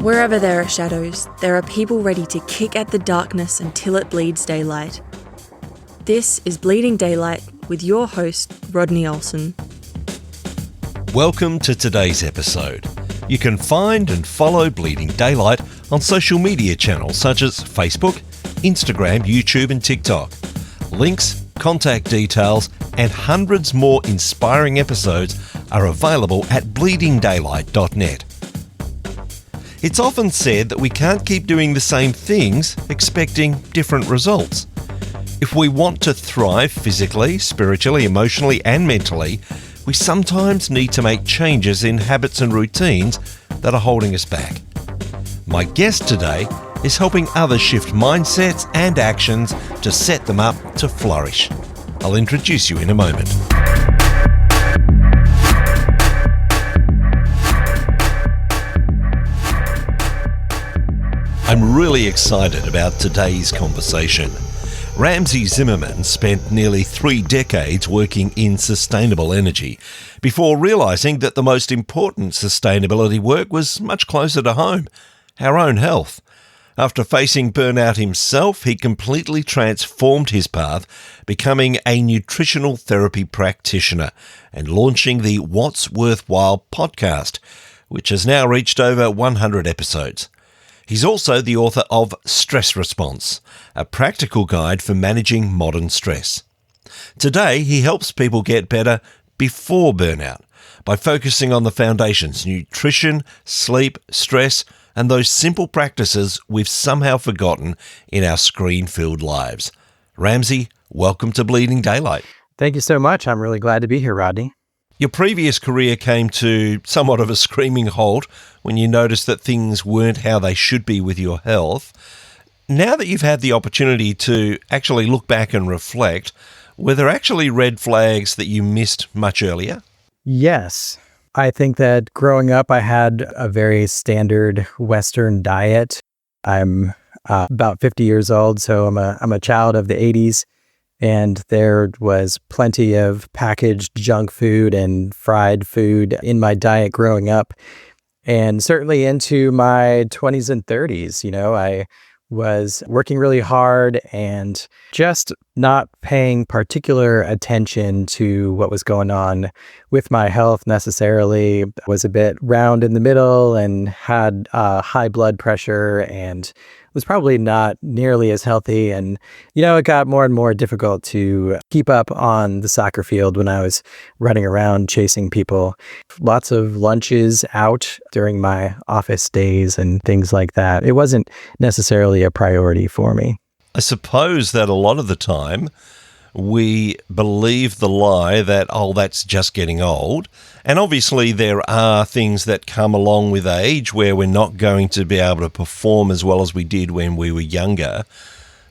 Wherever there are shadows, there are people ready to kick at the darkness until it bleeds daylight. This is Bleeding Daylight with your host, Rodney Olson. Welcome to today's episode. You can find and follow Bleeding Daylight on social media channels such as Facebook, Instagram, YouTube and TikTok. Links, contact details and hundreds more inspiring episodes are available at bleedingdaylight.net. It's often said that we can't keep doing the same things expecting different results. If we want to thrive physically, spiritually, emotionally and mentally, we sometimes need to make changes in habits and routines that are holding us back. My guest today is helping others shift mindsets and actions to set them up to flourish. I'll introduce you in a moment. I'm really excited about today's conversation. Ramsey Zimmerman spent nearly 3 decades working in sustainable energy before realizing that the most important sustainability work was much closer to home, our own health. After facing burnout himself, he completely transformed his path, becoming a nutritional therapy practitioner and launching the What's Worthwhile podcast, which has now reached over 100 episodes. He's also the author of Stress Response, a practical guide for managing modern stress. Today, he helps people get better before burnout by focusing on the foundations: nutrition, sleep, stress, and those simple practices we've somehow forgotten in our screen-filled lives. Ramsey, welcome to Bleeding Daylight. Thank you so much. I'm really glad to be here, Rodney. Your previous career came to somewhat of a screaming halt when you noticed that things weren't how they should be with your health. Now that you've had the opportunity to actually look back and reflect, were there actually red flags that you missed much earlier? Yes. I think that growing up, I had a very standard Western diet. I'm about 50 years old, so I'm a child of the 80s. And there was plenty of packaged junk food and fried food in my diet growing up. And certainly into my 20s and 30s, I was working really hard and just not paying particular attention to what was going on with my health necessarily. Was a bit round in the middle and had high blood pressure and was probably not nearly as healthy. And, it got more and more difficult to keep up on the soccer field when I was running around chasing people. Lots of lunches out during my office days and things like that. It wasn't necessarily a priority for me. I suppose that a lot of the time we believe the lie that, that's just getting old. And obviously there are things that come along with age where we're not going to be able to perform as well as we did when we were younger.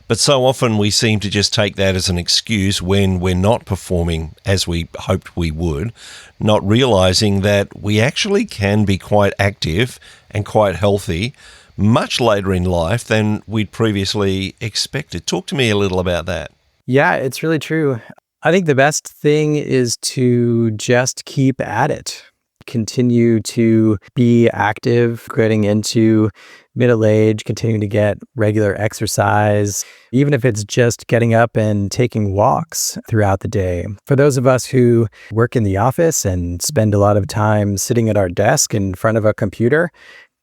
But so often we seem to just take that as an excuse when we're not performing as we hoped we would, not realizing that we actually can be quite active and quite healthy much later in life than we'd previously expected. Talk to me a little about that. Yeah, it's really true. I think the best thing is to just keep at it. Continue to be active, getting into middle age, continuing to get regular exercise, even if it's just getting up and taking walks throughout the day. For those of us who work in the office and spend a lot of time sitting at our desk in front of a computer,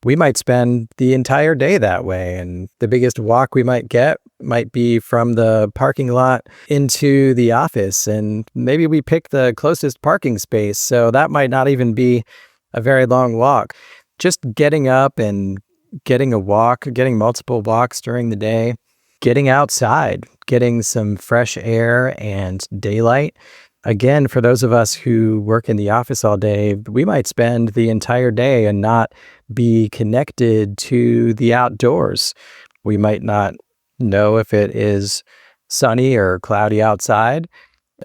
we might spend the entire day that way. And the biggest walk we might get might be from the parking lot into the office. And maybe we pick the closest parking space. So that might not even be a very long walk. Just getting up and getting a walk, getting multiple walks during the day, getting outside, getting some fresh air and daylight. Again, for those of us who work in the office all day, we might spend the entire day and not be connected to the outdoors. We might not know if it is sunny or cloudy outside.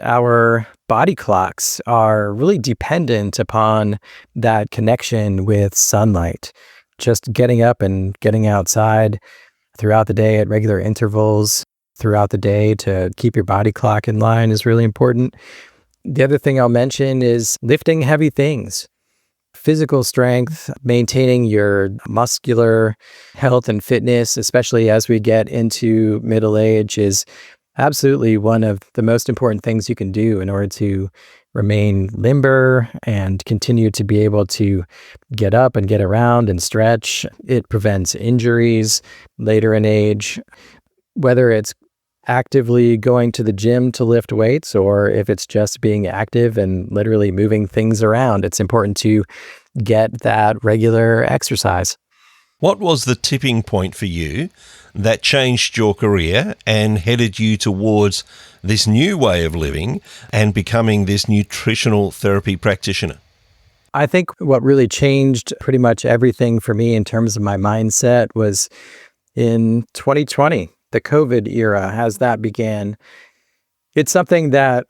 Our body clocks are really dependent upon that connection with sunlight. Just getting up and getting outside throughout the day at regular intervals throughout the day to keep your body clock in line is really important. The other thing I'll mention is lifting heavy things. physical strength, maintaining your muscular health and fitness, especially as we get into middle age, is absolutely one of the most important things you can do in order to remain limber and continue to be able to get up and get around and stretch. It prevents injuries later in age, whether it's actively going to the gym to lift weights or if it's just being active and literally moving things around. It's important to get that regular exercise. What was the tipping point for you that changed your career and headed you towards this new way of living and becoming this nutritional therapy practitioner? I think what really changed pretty much everything for me in terms of my mindset was in 2020, the COVID era, as that began. It's something that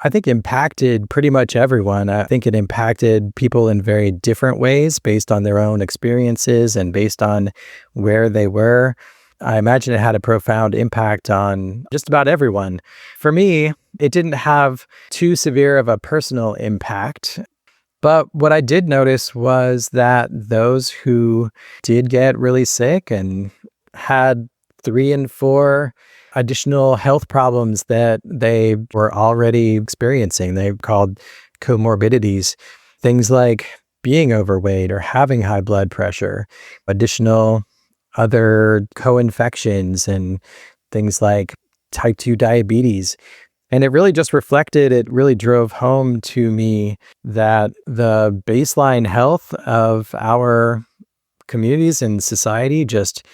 I think impacted pretty much everyone. I think it impacted people in very different ways based on their own experiences and based on where they were. I imagine it had a profound impact on just about everyone. For me, it didn't have too severe of a personal impact. But what I did notice was that those who did get really sick and had 3 and 4 additional health problems that they were already experiencing, they called comorbidities, things like being overweight or having high blood pressure, additional other co-infections and things like type 2 diabetes. And it really just reflected, it really drove home to me that the baseline health of our communities and society just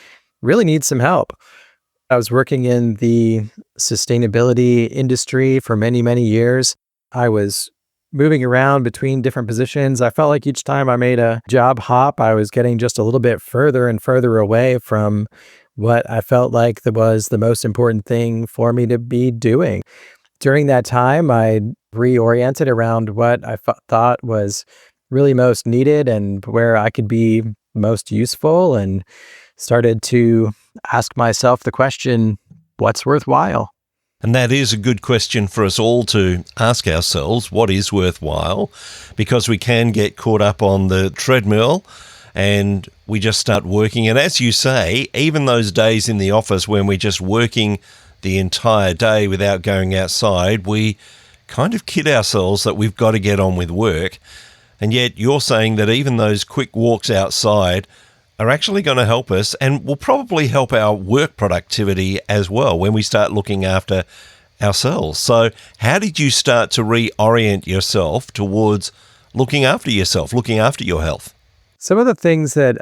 really needs some help. I was working in the sustainability industry for many, many years. I was moving around between different positions. I felt like each time I made a job hop, I was getting just a little bit further and further away from what I felt like was the most important thing for me to be doing. During that time, I reoriented around what I thought was really most needed and where I could be most useful, and started to ask myself the question, what's worthwhile? And that is a good question for us all to ask ourselves, what is worthwhile? Because we can get caught up on the treadmill and we just start working. And as you say, even those days in the office when we're just working the entire day without going outside, we kind of kid ourselves that we've got to get on with work. And yet you're saying that even those quick walks outside are actually going to help us and will probably help our work productivity as well when we start looking after ourselves. So how did you start to reorient yourself towards looking after yourself, looking after your health? Some of the things that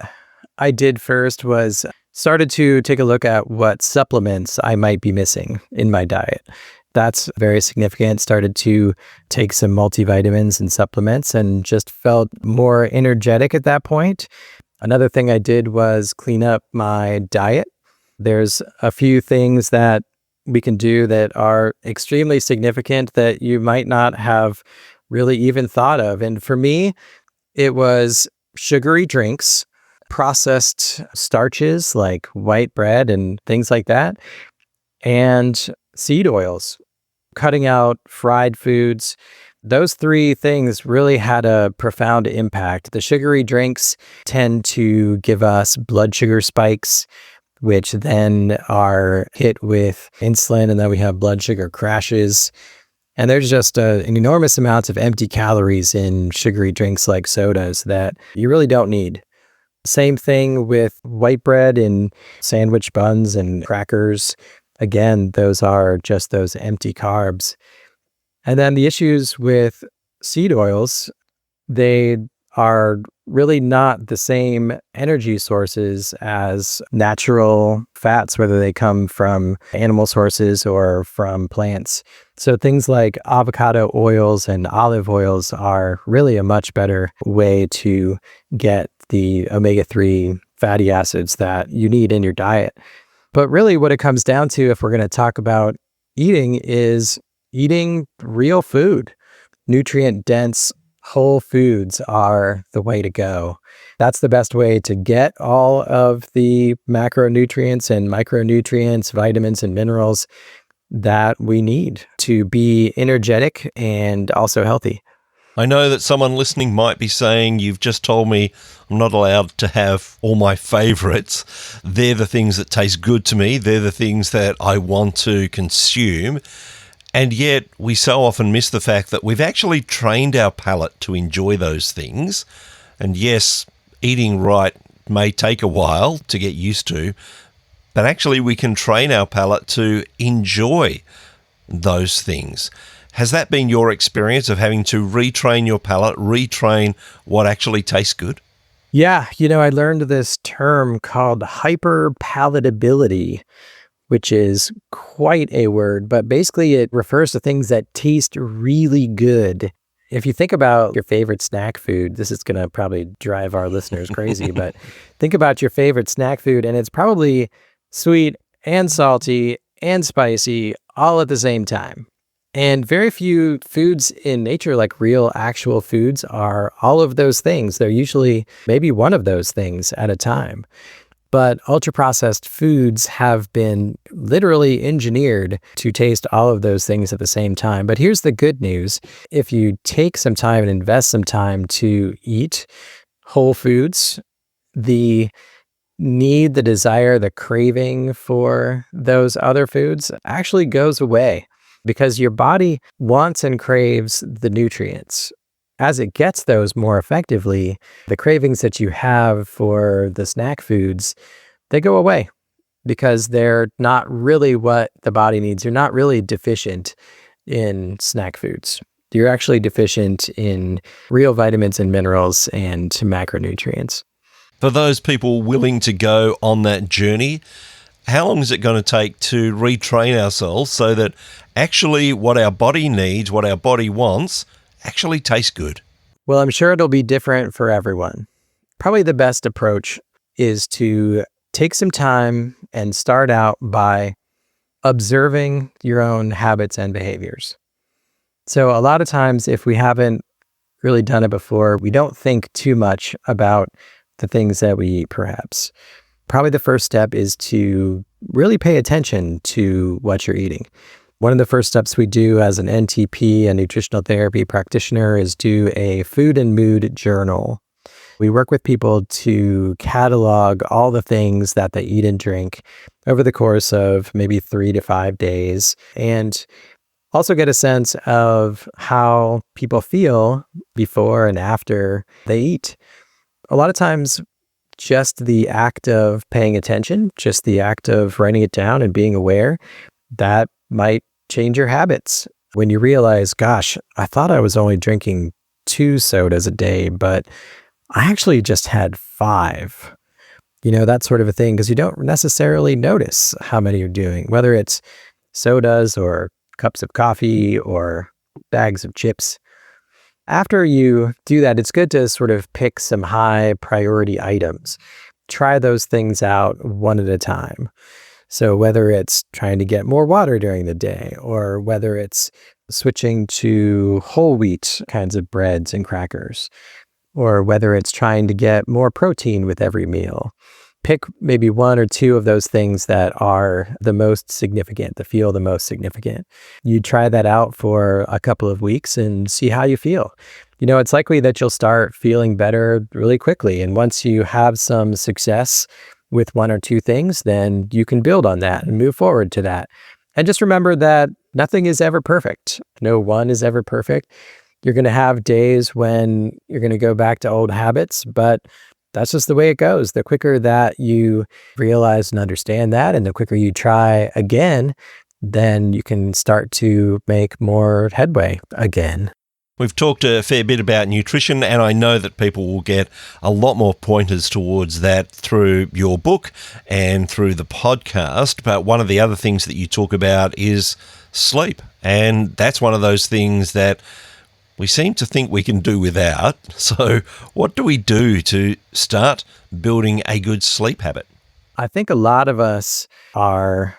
I did first was started to take a look at what supplements I might be missing in my diet. That's very significant. Started to take some multivitamins and supplements and just felt more energetic at that point. Another thing I did was clean up my diet. There's a few things that we can do that are extremely significant that you might not have really even thought of. And for me, it was sugary drinks, processed starches like white bread and things like that, and seed oils, cutting out fried foods. Those 3 things really had a profound impact. The sugary drinks tend to give us blood sugar spikes, which then are hit with insulin, and then we have blood sugar crashes. And there's just an enormous amount of empty calories in sugary drinks like sodas that you really don't need. Same thing with white bread and sandwich buns and crackers. Again, those are just those empty carbs. And then the issues with seed oils, they are really not the same energy sources as natural fats, whether they come from animal sources or from plants. So things like avocado oils and olive oils are really a much better way to get the omega-3 fatty acids that you need in your diet. But really what it comes down to, if we're going to talk about eating, is eating real food. Nutrient-dense whole foods are the way to go. That's the best way to get all of the macronutrients and micronutrients, vitamins and minerals that we need to be energetic and also healthy. I know that someone listening might be saying, you've just told me I'm not allowed to have all my favourites. They're the things that taste good to me. They're the things that I want to consume. And yet we so often miss the fact that we've actually trained our palate to enjoy those things. And yes, eating right may take a while to get used to, but actually we can train our palate to enjoy those things. Has that been your experience of having to retrain your palate, retrain what actually tastes good? Yeah, I learned this term called hyperpalatability, which is quite a word, but basically it refers to things that taste really good. If you think about your favorite snack food, this is going to probably drive our listeners crazy, but think about your favorite snack food and it's probably sweet and salty and spicy all at the same time. And very few foods in nature, like real actual foods, are all of those things. They're usually maybe one of those things at a time. But ultra-processed foods have been literally engineered to taste all of those things at the same time. But here's the good news. If you take some time and invest some time to eat whole foods, the need, the desire, the craving for those other foods actually goes away because your body wants and craves the nutrients. As it gets those more effectively, the cravings that you have for the snack foods, they go away because they're not really what the body needs. You're not really deficient in snack foods. You're actually deficient in real vitamins and minerals and macronutrients. For those people willing to go on that journey, how long is it going to take to retrain ourselves so that actually what our body needs, what our body wants, actually tastes good? Well, I'm sure it'll be different for everyone. Probably the best approach is to take some time and start out by observing your own habits and behaviors. So a lot of times, if we haven't really done it before, we don't think too much about the things that we eat, perhaps. Probably the first step is to really pay attention to what you're eating. One of the first steps we do as an NTP, a nutritional therapy practitioner, is do a food and mood journal. We work with people to catalog all the things that they eat and drink over the course of maybe 3 to 5 days, and also get a sense of how people feel before and after they eat. A lot of times, just the act of paying attention, just the act of writing it down and being aware, that might change your habits. When you realize, gosh, I thought I was only drinking 2 sodas a day, but I actually just had 5. That sort of a thing, because you don't necessarily notice how many you're doing, whether it's sodas or cups of coffee or bags of chips. After you do that, it's good to sort of pick some high priority items. Try those things out one at a time. So whether it's trying to get more water during the day, or whether it's switching to whole wheat kinds of breads and crackers, or whether it's trying to get more protein with every meal, pick maybe 1 or 2 of those things that are the most significant, that feel the most significant. You try that out for a couple of weeks and see how you feel. It's likely that you'll start feeling better really quickly. And once you have some success with 1 or 2 things, then you can build on that and move forward to that. And just remember that nothing is ever perfect. No one is ever perfect. You're going to have days when you're going to go back to old habits, but that's just the way it goes. The quicker that you realize and understand that, and the quicker you try again, then you can start to make more headway again. We've talked a fair bit about nutrition, and I know that people will get a lot more pointers towards that through your book and through the podcast. But one of the other things that you talk about is sleep. And that's one of those things that we seem to think we can do without. So what do we do to start building a good sleep habit? I think a lot of us are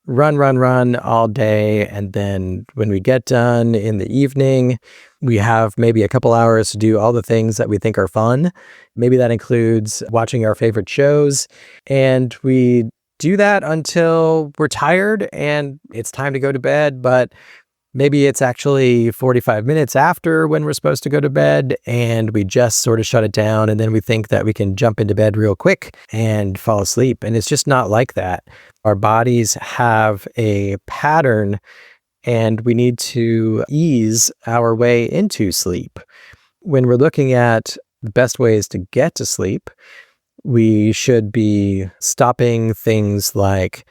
run all day. And then when we get done in the evening, we have maybe a couple hours to do all the things that we think are fun. Maybe that includes watching our favorite shows. And we do that until we're tired and it's time to go to bed. But Maybe it's actually 45 minutes after when we're supposed to go to bed, and we just sort of shut it down, and then we think that we can jump into bed real quick and fall asleep. And it's just not like that. Our bodies have a pattern, and we need to ease our way into sleep. When we're looking at the best ways to get to sleep, we should be stopping things like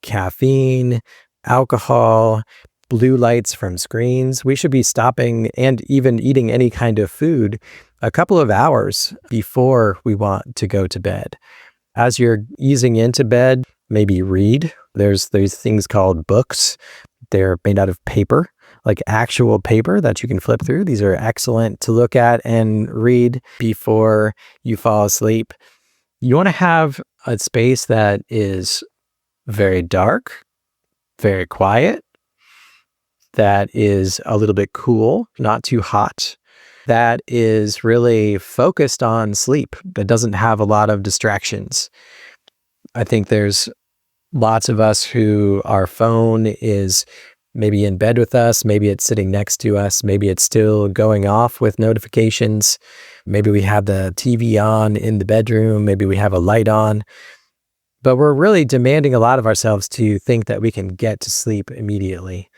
caffeine, alcohol, blue lights from screens. We should be stopping and even eating any kind of food a couple of hours before we want to go to bed. As you're easing into bed, maybe read. There's things called books. They're made out of paper, like actual paper that you can flip through. These are excellent to look at and read before you fall asleep. You want to have a space that is very dark, very quiet, that is a little bit cool, not too hot, that is really focused on sleep, that doesn't have a lot of distractions. I think there's lots of us who our phone is maybe in bed with us, maybe it's sitting next to us, maybe it's still going off with notifications, maybe we have the TV on in the bedroom, maybe we have a light on, but we're really demanding a lot of ourselves to think that we can get to sleep immediately.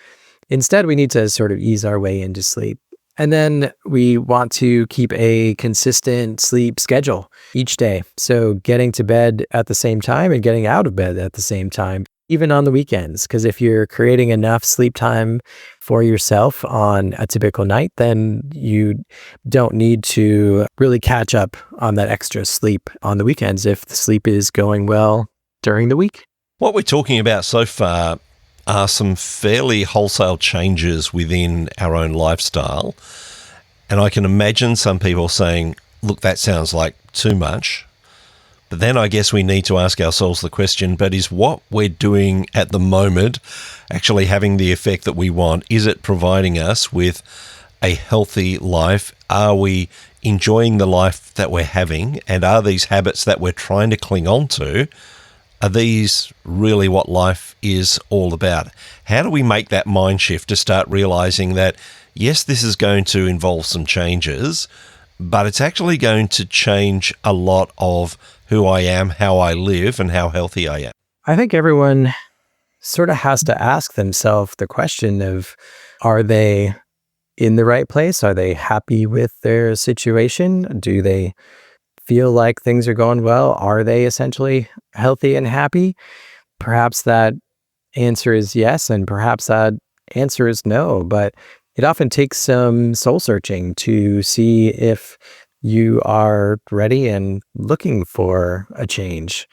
Instead, we need to sort of ease our way into sleep. And then we want to keep a consistent sleep schedule each day. So getting to bed at the same time and getting out of bed at the same time, even on the weekends. Because if you're creating enough sleep time for yourself on a typical night, then you don't need to really catch up on that extra sleep on the weekends if the sleep is going well during the week. What we're talking about so far are some fairly wholesale changes within our own lifestyle. And I can imagine some people saying, look, that sounds like too much. But then I guess we need to ask ourselves the question, but is what we're doing at the moment actually having the effect that we want? Is it providing us with a healthy life? Are we enjoying the life that we're having? And are these habits that we're trying to cling on to, are these really what life is all about? How do we make that mind shift to start realizing that, yes, this is going to involve some changes, but it's actually going to change a lot of who I am, how I live, and how healthy I am? I think everyone sort of has to ask themselves the question of, are they in the right place? Are they happy with their situation? Do they feel like things are going well? Are they essentially healthy and happy? Perhaps that answer is yes, and perhaps that answer is no, but it often takes some soul searching to see if you are ready and looking for a change.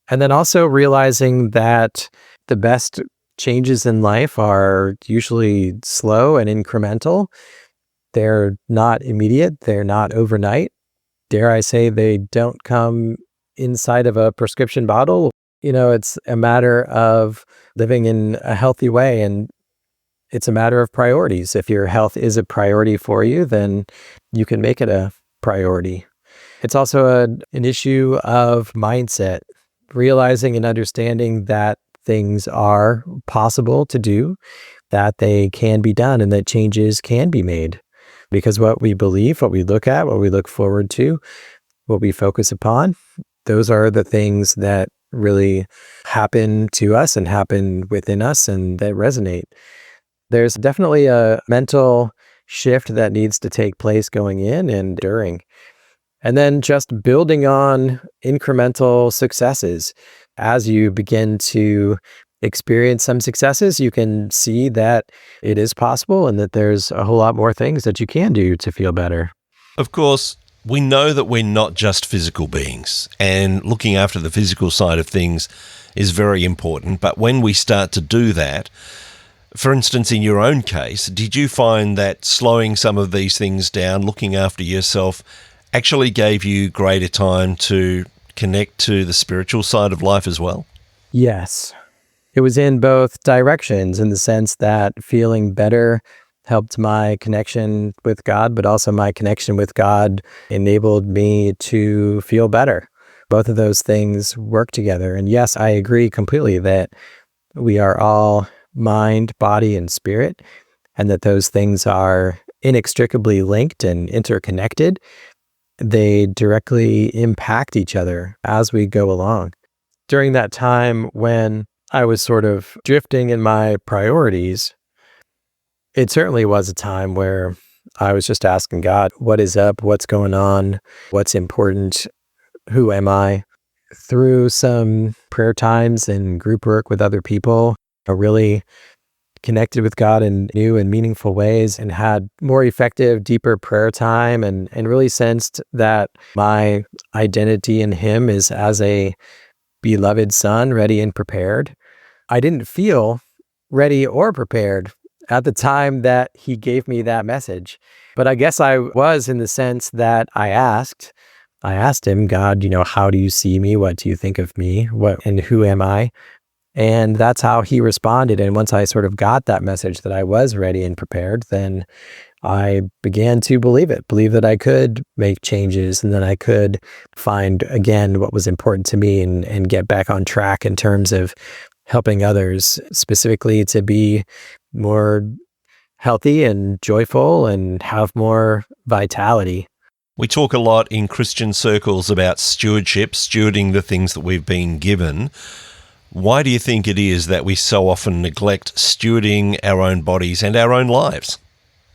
And then also realizing that the best changes in life are usually slow and incremental. They're not immediate. They're not overnight. Dare I say, they don't come inside of a prescription bottle. It's a matter of living in a healthy way, and it's a matter of priorities. If your health is a priority for you, then you can make it a priority. It's also an issue of mindset, realizing and understanding that things are possible to do, that they can be done, and that changes can be made. Because what we believe, what we look at, what we look forward to, what we focus upon, those are the things that really happen to us and happen within us and that resonate. There's definitely a mental shift that needs to take place going in and during. And then just building on incremental successes. As you begin to experience some successes, you can see that it is possible and that there's a whole lot more things that you can do to feel better. Of course, we know that we're not just physical beings, and looking after the physical side of things is very important. But when we start to do that, for instance, in your own case, did you find that slowing some of these things down, looking after yourself, actually gave you greater time to connect to the spiritual side of life as well? Yes. It was in both directions, in the sense that feeling better helped my connection with God, but also my connection with God enabled me to feel better. Both of those things work together. And yes, I agree completely that we are all mind, body, and spirit, and that those things are inextricably linked and interconnected. They directly impact each other as we go along. During that time when I was sort of drifting in my priorities, it certainly was a time where I was just asking God, what is up? What's going on? What's important? Who am I? Through some prayer times and group work with other people, I really connected with God in new and meaningful ways and had more effective, deeper prayer time and really sensed that my identity in Him is as a beloved son, ready and prepared. I didn't feel ready or prepared at the time that He gave me that message. But I guess I was, in the sense that I asked Him, God, how do you see me? What do you think of me? And who am I? And that's how He responded. And once I sort of got that message that I was ready and prepared, then I began to believe that I could make changes and that I could find again what was important to me and get back on track in terms of helping others, specifically to be more healthy and joyful and have more vitality. We talk a lot in Christian circles about stewardship, stewarding the things that we've been given. Why do you think it is that we so often neglect stewarding our own bodies and our own lives?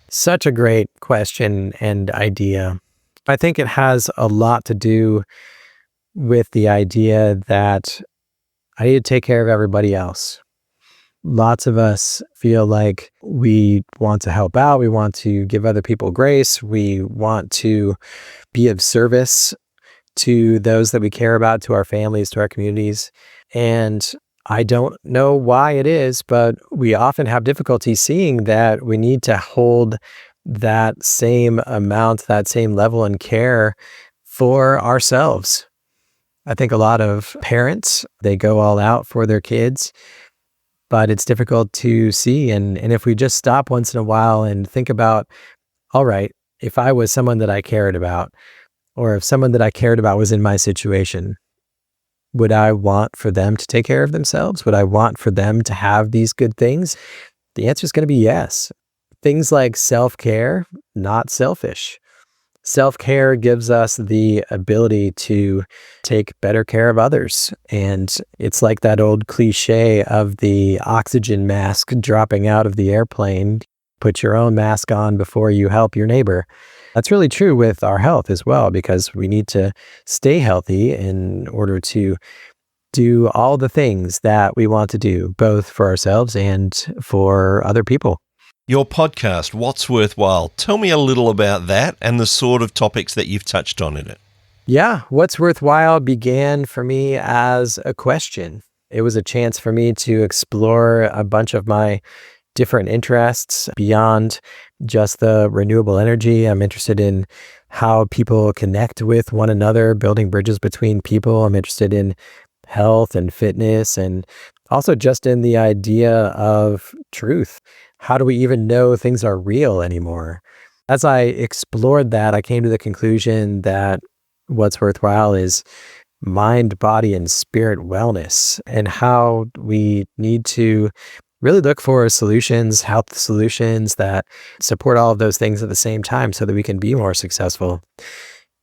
Such a great question and idea. I think it has a lot to do with the idea that I need to take care of everybody else. Lots of us feel like we want to help out. We want to give other people grace. We want to be of service to those that we care about, to our families, to our communities. And I don't know why it is, but we often have difficulty seeing that we need to hold that same amount, that same level and care for ourselves. I think a lot of parents, they go all out for their kids, but it's difficult to see. And if we just stop once in a while and think about, all right, if I was someone that I cared about, or if someone that I cared about was in my situation, would I want for them to take care of themselves? Would I want for them to have these good things? The answer is going to be yes. Things like self-care, not selfish. Self-care gives us the ability to take better care of others. And it's like that old cliche of the oxygen mask dropping out of the airplane. Put your own mask on before you help your neighbor. That's really true with our health as well, because we need to stay healthy in order to do all the things that we want to do, both for ourselves and for other people. Your podcast, What's Worthwhile? Tell me a little about that and the sort of topics that you've touched on in it. Yeah, What's Worthwhile began for me as a question. It was a chance for me to explore a bunch of my different interests beyond just the renewable energy. I'm interested in how people connect with one another, building bridges between people. I'm interested in health and fitness, and also just in the idea of truth. How do we even know things are real anymore? As I explored that, I came to the conclusion that what's worthwhile is mind, body, and spirit wellness, and how we need to really look for solutions, health solutions that support all of those things at the same time so that we can be more successful.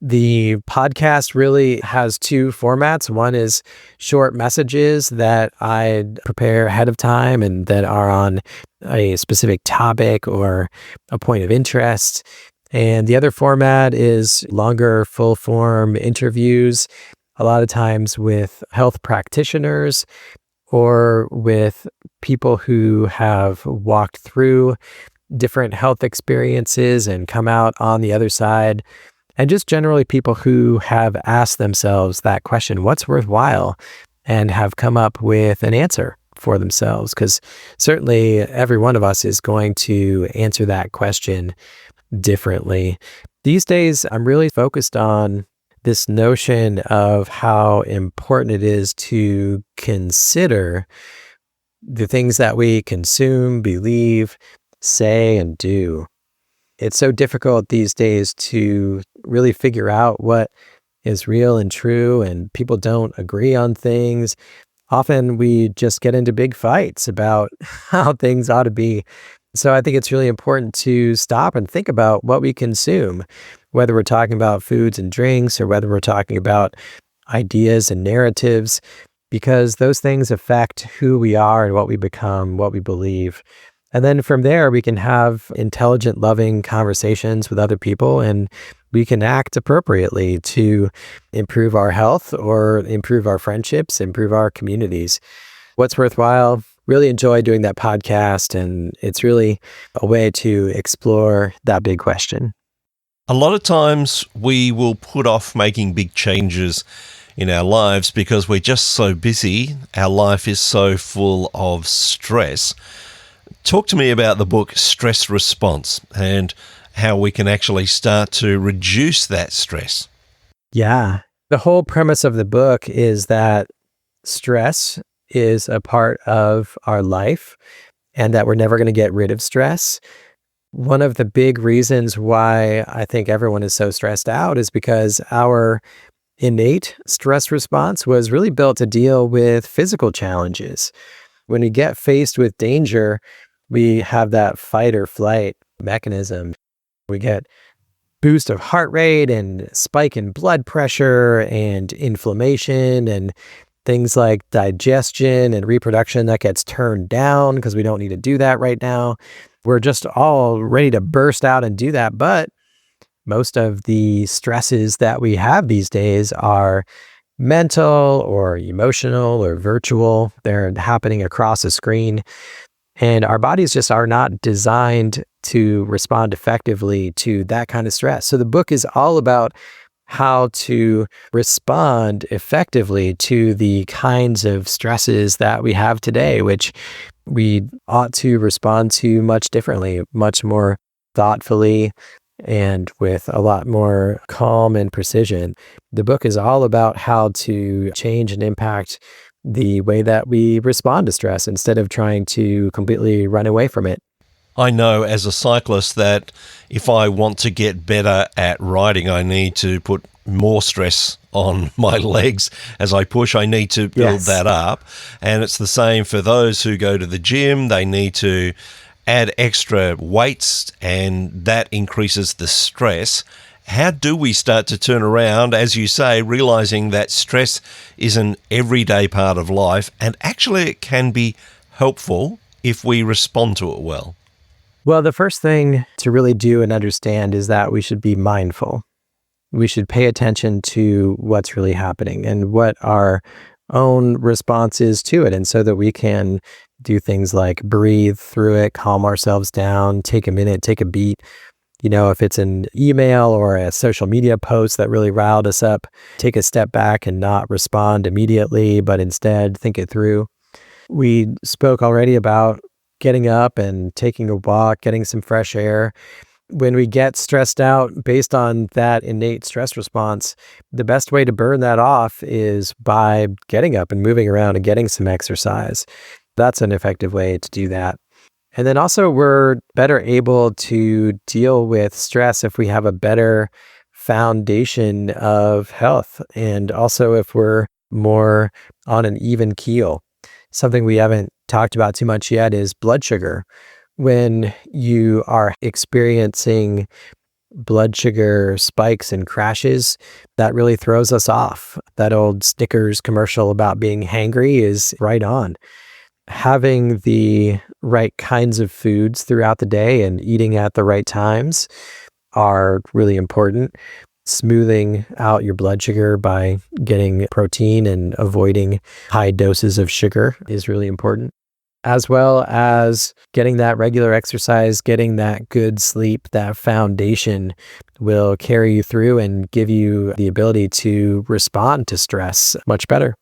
The podcast really has two formats. One is short messages that I prepare ahead of time and that are on a specific topic or a point of interest. And the other format is longer, full-form interviews, a lot of times with health practitioners or with people who have walked through different health experiences and come out on the other side. And just generally people who have asked themselves that question, what's worthwhile, and have come up with an answer for themselves. Because certainly every one of us is going to answer that question differently. These days, I'm really focused on this notion of how important it is to consider the things that we consume, believe, say, and do. It's so difficult these days to really figure out what is real and true, and people don't agree on things. often we just get into big fights about how things ought to be. So I think it's really important to stop and think about what we consume, whether we're talking about foods and drinks or whether we're talking about ideas and narratives, because those things affect who we are and what we become, what we believe. And then from there, we can have intelligent, loving conversations with other people, and we can act appropriately to improve our health or improve our friendships, improve our communities. What's worthwhile? Really enjoy doing that podcast, and it's really a way to explore that big question. A lot of times we will put off making big changes in our lives because we're just so busy. Our life is so full of stress. Talk to me about the book Stress Response and how we can actually start to reduce that stress. Yeah. The whole premise of the book is that stress is a part of our life and that we're never going to get rid of stress. One of the big reasons why I think everyone is so stressed out is because our innate stress response was really built to deal with physical challenges. When we get faced with danger, we have that fight or flight mechanism. We get boost of heart rate and spike in blood pressure and inflammation and things like digestion and reproduction that gets turned down because we don't need to do that right now. We're just all ready to burst out and do that. But most of the stresses that we have these days are mental or emotional or virtual. They're happening across a screen. And our bodies just are not designed to respond effectively to that kind of stress. So the book is all about how to respond effectively to the kinds of stresses that we have today, which we ought to respond to much differently, much more thoughtfully, and with a lot more calm and precision. The book is all about how to change and impact the way that we respond to stress instead of trying to completely run away from it. I know as a cyclist that if I want to get better at riding, I need to put more stress on my legs as I push. I need to build that up. And it's the same for those who go to the gym. They need to add extra weights, and that increases the stress. How do we start to turn around, as you say, realizing that stress is an everyday part of life, and actually it can be helpful if we respond to it well? Well, the first thing to really do and understand is that we should be mindful. We should pay attention to what's really happening and what our own response is to it. And so that we can do things like breathe through it, calm ourselves down, take a minute, take a beat. You know, if it's an email or a social media post that really riled us up, take a step back and not respond immediately, but instead think it through. We spoke already about getting up and taking a walk, getting some fresh air. When we get stressed out based on that innate stress response, the best way to burn that off is by getting up and moving around and getting some exercise. That's an effective way to do that. And then also we're better able to deal with stress if we have a better foundation of health, and also if we're more on an even keel. Something we haven't talked about too much yet is blood sugar. When you are experiencing blood sugar spikes and crashes, that really throws us off. That old Snickers commercial about being hangry is right on. Having the right kinds of foods throughout the day and eating at the right times are really important. Smoothing out your blood sugar by getting protein and avoiding high doses of sugar is really important, as well as getting that regular exercise, getting that good sleep. That foundation will carry you through and give you the ability to respond to stress much better.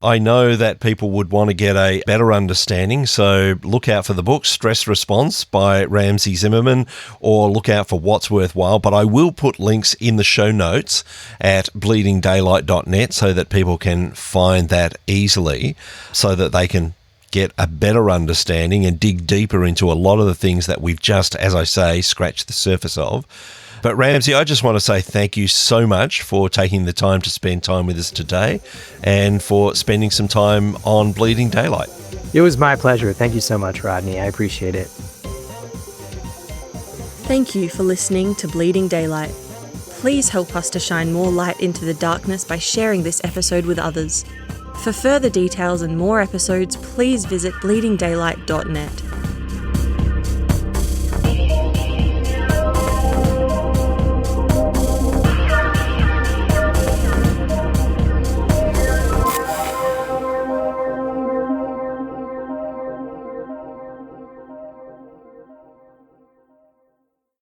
I know that people would want to get a better understanding, so look out for the book, Stress Response by Ramsey Zimmerman, or look out for What's Worthwhile. But I will put links in the show notes at bleedingdaylight.net so that people can find that easily, so that they can get a better understanding and dig deeper into a lot of the things that we've just, as I say, scratched the surface of. But Ramsey, I just want to say thank you so much for taking the time to spend time with us today and for spending some time on Bleeding Daylight. It was my pleasure. Thank you so much, Rodney. I appreciate it. Thank you for listening to Bleeding Daylight. Please help us to shine more light into the darkness by sharing this episode with others. For further details and more episodes, please visit bleedingdaylight.net.